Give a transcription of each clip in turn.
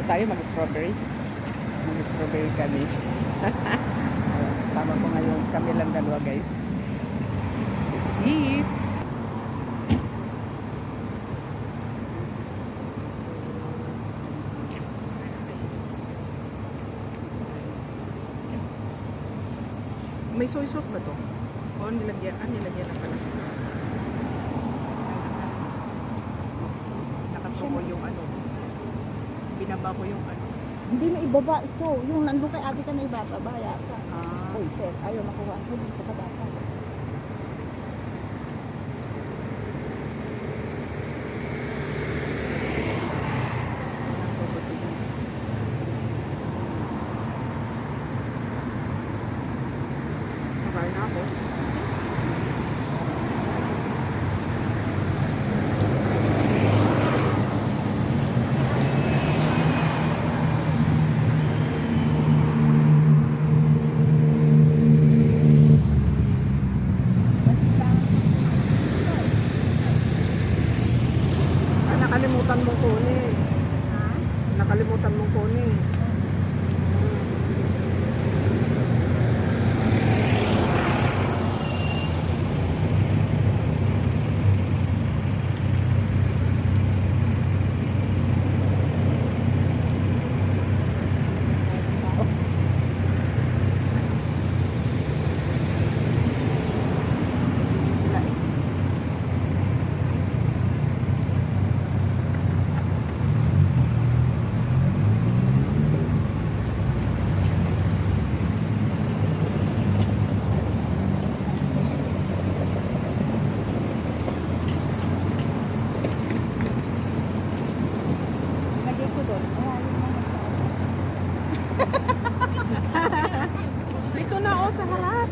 tayo mag-strawberry. Mag-strawberry kami. Sama ko ngayon. Kami lang dalawa, guys. Let's eat. May soy sauce ba to? O nilagyan? Nilagyan na pala. Nakatuwa yung ano. Binaba ko yung ano. Hindi mo ibaba ito. Yung nandun kay ate ka na ibababa. Yata. Ah. Uy, set. Ayaw makuha. So, dito ka dapat. So, kasi yun. Makain na ako. Nakalimutan mong kunin. Ha? Nakalimutan mong kunin. Sila eh. Lagay ko doon. Dito na o sa harap.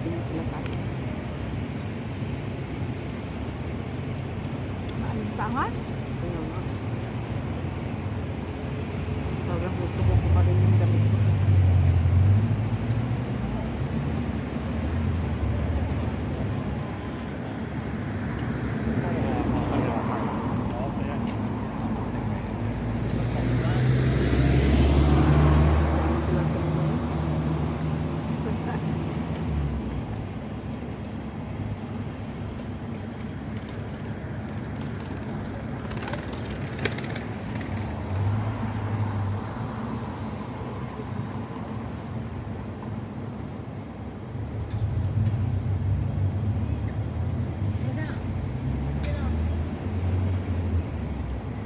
Tingnan sila sa akin. Maalintangan? Kaya nga. Talagang gusto ko pa rin yung damit ko.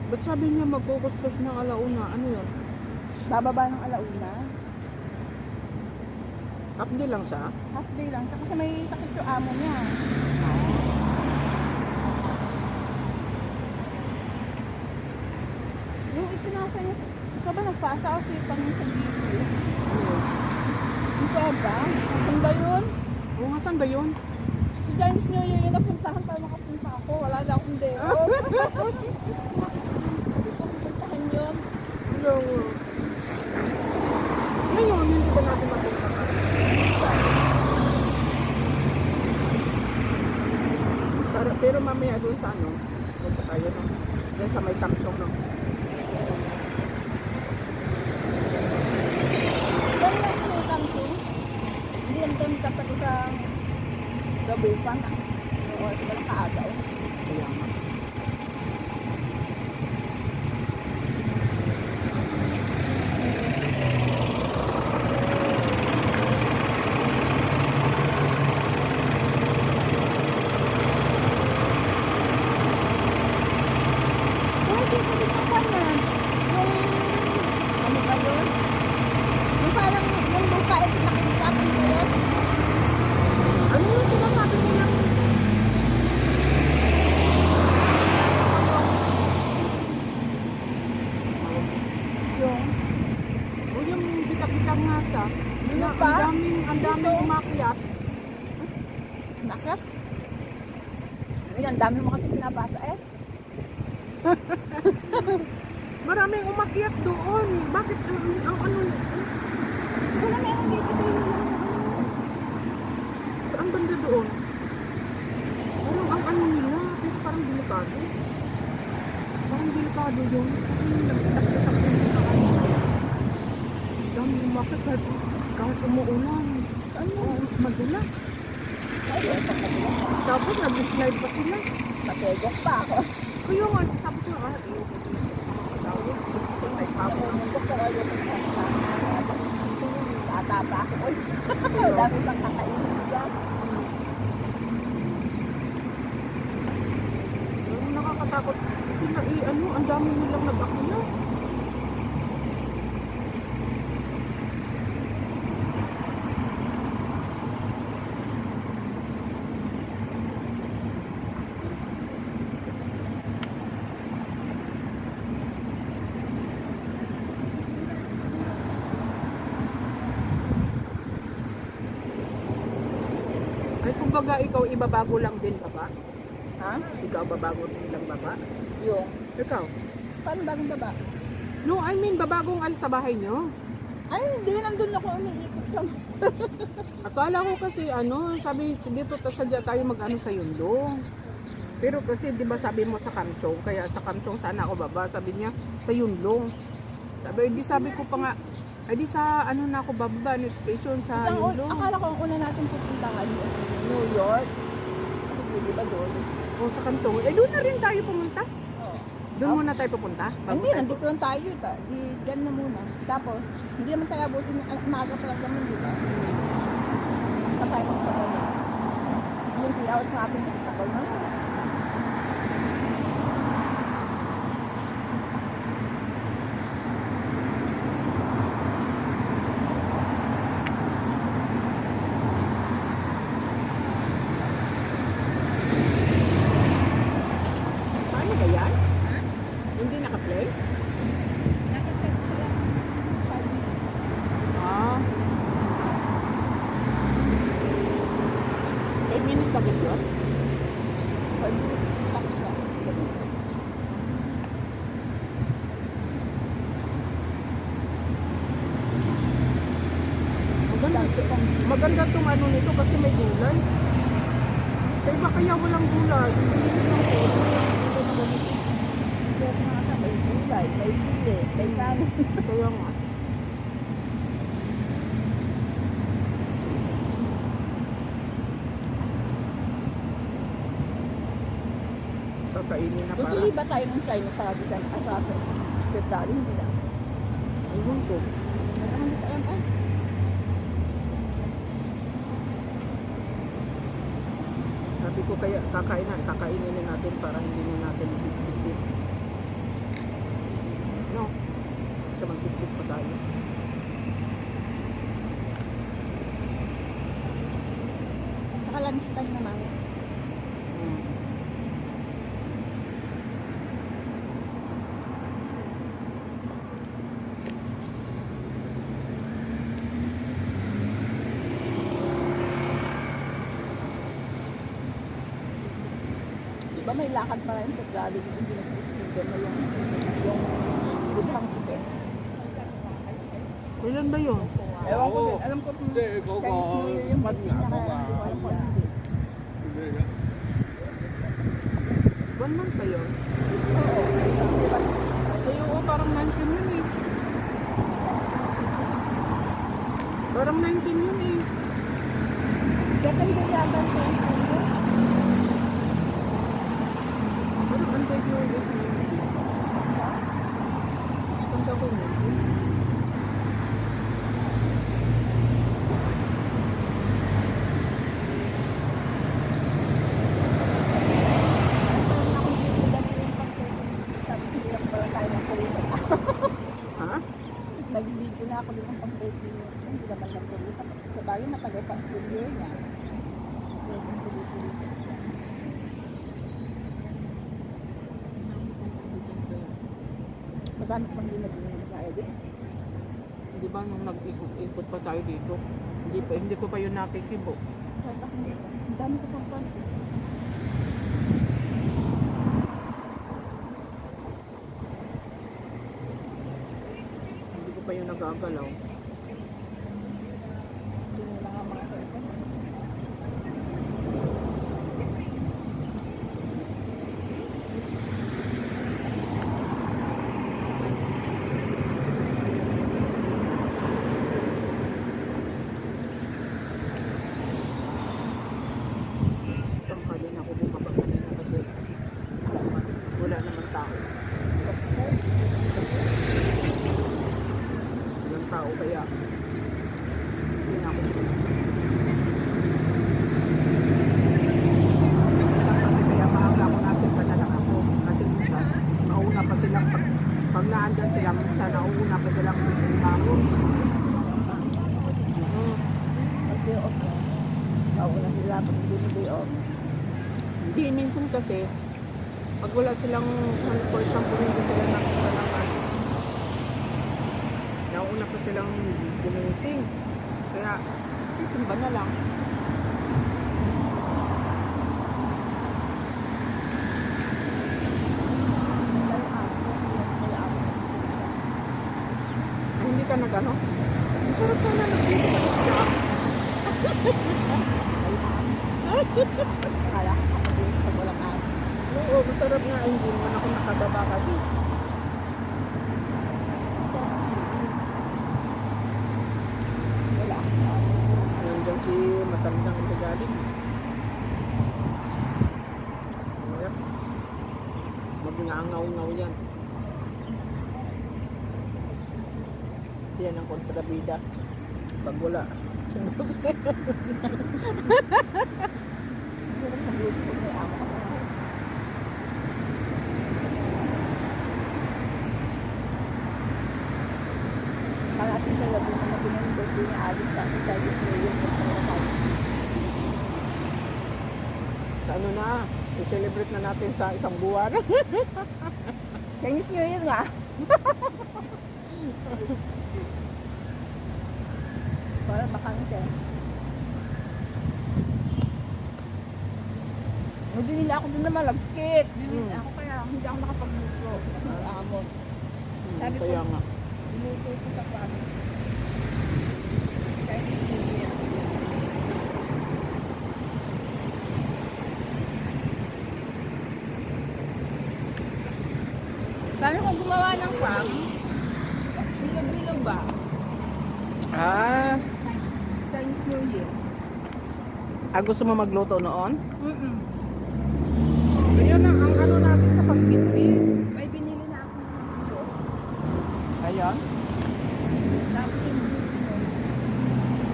Ba't sabi niya magkukuskus ng alauna? Ano yun? Bababa ng alauna. Half day lang siya? Half day lang. Tsaka kasi may sakit yung amo niya. Yung ipinasa niya. Ikaw ba nagpasa o silipan mo sa dito? Ano yun? Yung pweba? Saan ba yun? Oo nga, saan ba yun? Si Chinese New Year yung napuntahan para makapunta ako. Wala na akong day off. Gusto kong puntahan yun. Hello. Ngayon, hindi ba natin mapunta? Pero mamaya doon sa ano, punta tayo no? Yan sa may tamchong no? Doon lang yung camping. Hindi lang doon kapag sa Bupan. Yung oras ba lang kaagaw. Kaya nga. Uy, dito din ako na. Yung, ano ba yun? Yung parang, yung lupa ito nakikita ko yun. Ano yung sinasabi nila? Yung, O yung bitak-bitak nga siya. Ano Ang pa? ang daming umakyat. nakit. Ayun, ang dami mo kasi pinabasa eh. Maraming umakyat doon. Bakit ano? Wala meron dito sa iyo. Saan banda doon? Parang ang ano nila, pero parang delikado. Parang delikado yun. Nagtakot-takot sa ano. Dami umakyat kahit umuulan. Ano? Madulas. Ay, ito pa sila. Tapos nag-slide pa sila. Pategok pa ako. Kaya nga, sabi ko, gusto ko na ipapo. Mundok ko kayo. Bata pa ako. Uy, dami pang kakainin dyan. Ang nakakatakot. Sila ang dami nilang nag-akila. Ay, kumbaga ikaw ibabago lang din baba? Ha? Ikaw babago din lang baba? Yung, Ikaw? paano bagong baba? No, I mean babagong alis sa bahay nyo. Ay, hindi. Nandun ako umiikot sa... Akala ko kasi sabi dito sadya tayo mag-ano sa Yundong. Pero kasi 'di ba sabi mo sa Kamchong, kaya sa Kamchong sana ako baba, sabi niya sa Yundong. Sabi ko pa nga, di sa na ako bababa next station sa Yundong. Akala ko ang una natin pupuntahan yung New York. Kasi di ba doon? O sa Kamchong. Doon na rin tayo pumunta. Oo. Doon muna tayo pupunta. bago Hindi, tayo nandito lang tayo. Diyan na muna. Tapos, hindi naman tayo abutin ng maaga pa lang naman, di ba? Pa tayo magpagano. Yung 3 hours natin dito, tagal na lang. Paano ba yan? Ha? Hindi naka-play? Nakaset sila. 5 minutes. Ah. 8 minutes agad yun? 5 minutes, stop siya. Maganda tong nito kasi may gulay. Sa iba kaya walang gulay. Kaya nga siya, may gulay, may sili, may kanin. Kaya nga. Kakainin na para. Tutuloy ba tayo ng China sa Bisan Asaso? Fifth Valley, hindi na. Ayun ko. Ano hindi tayo ang Sabi ko kaya kakainin na natin para hindi na natin bitbit. No? Sa magbitbit pa tayo. Naka-lunch time naman. Hmm. Di ba may lakad pa rin sa galing yung pinag-Steven na yung budhang ticket? Kailan ba yun? Ewan ko din. Alam ko kung 即係嗰個 Chinese New Year yung 賓 ticket 牙 niya 嗰 kaya 個 hindi ko alam kung ano din. 咩嘅？ 1 month ba yun? Oo. Di ba? Ay, oo, parang 19 yun eh. Parang 19 yun eh. Second day yata ang Chinese New Year. Parang undead yung is 19. Tanda ko yun. Parang ako dito dami yung pang-COVID. Sabi ko, hindi lang pala tayo ng COVID. Ha? Nag-video na ako din ng pang-COVID. Hindi naman ng COVID. Sa bagay, matagal pang COVID niya. Madami pang din nag-edit. Di ba nung nag-ikot pa tayo dito? Hindi ko pa yun nakikibo. Kahit ako, ang dami ko pang content. pa yung nagagalaw. Hindi lang ang mga cellphone. Tangkalin ako bumaba kanina kasi wala naman tao. Walang tao kaya hindi na ako minsan kasi kaya maaga ako nasimba na lang ako kasi minsan mas mauna pa silang pag naandyan sila minsan nauna pa silang bangon. Pag-day off na. Mauna sila pag hindi mo day off. Hindi, minsan kasi pag wala silang, for example, hindi sila nakita ng ano, nauna pa silang gumising. Kaya, sisimba na lang. Ay, hindi ka nag-ano? Ang sarap sana nag-dito ka siya. Akala ko kapag pag walang araw. Oo, masarap nga. Ay, hindi naman ako nakadaba kasi. Wala. Nandiyan si matandang magaling. Ayan. Magnangaw-ngaw yan. Yan ang kontrabida. Pag wala. Hindi lang mag-luto pag may amo ka na. Pag-atin sa gabi na pinag-birthday niya, alit pa si Chinese New Year. Sa ano na, i-celebrate na natin sa isang buwan. Chinese New Year nga. Para bakante. May binili ako dun na malagkit. Binili ako kaya hindi ako nakapagluto. Nakakamot. Sabi ko, Kaya nga. niluto ko sa pan. Chinese New Year. Paano kung gumawa ng pam? Bilang ba? Ah, Chinese New Year. gusto mo magluto noon? Mm-mm. Ayan na, ang ano natin sa pagbitbit. May binili na ako sa mundo. Ayan. Tapos yung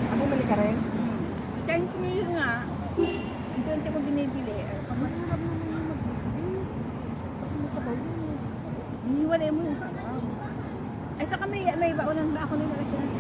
Ako mali ka rin? Chinese New Year nga. Hindi ko binibili. Pag mahirap naman yung mag-bisbit. Kasi masabaw yun. Hiniwalay mo yung sabaw. Ay saka may baunan ba ako nilalagyan ng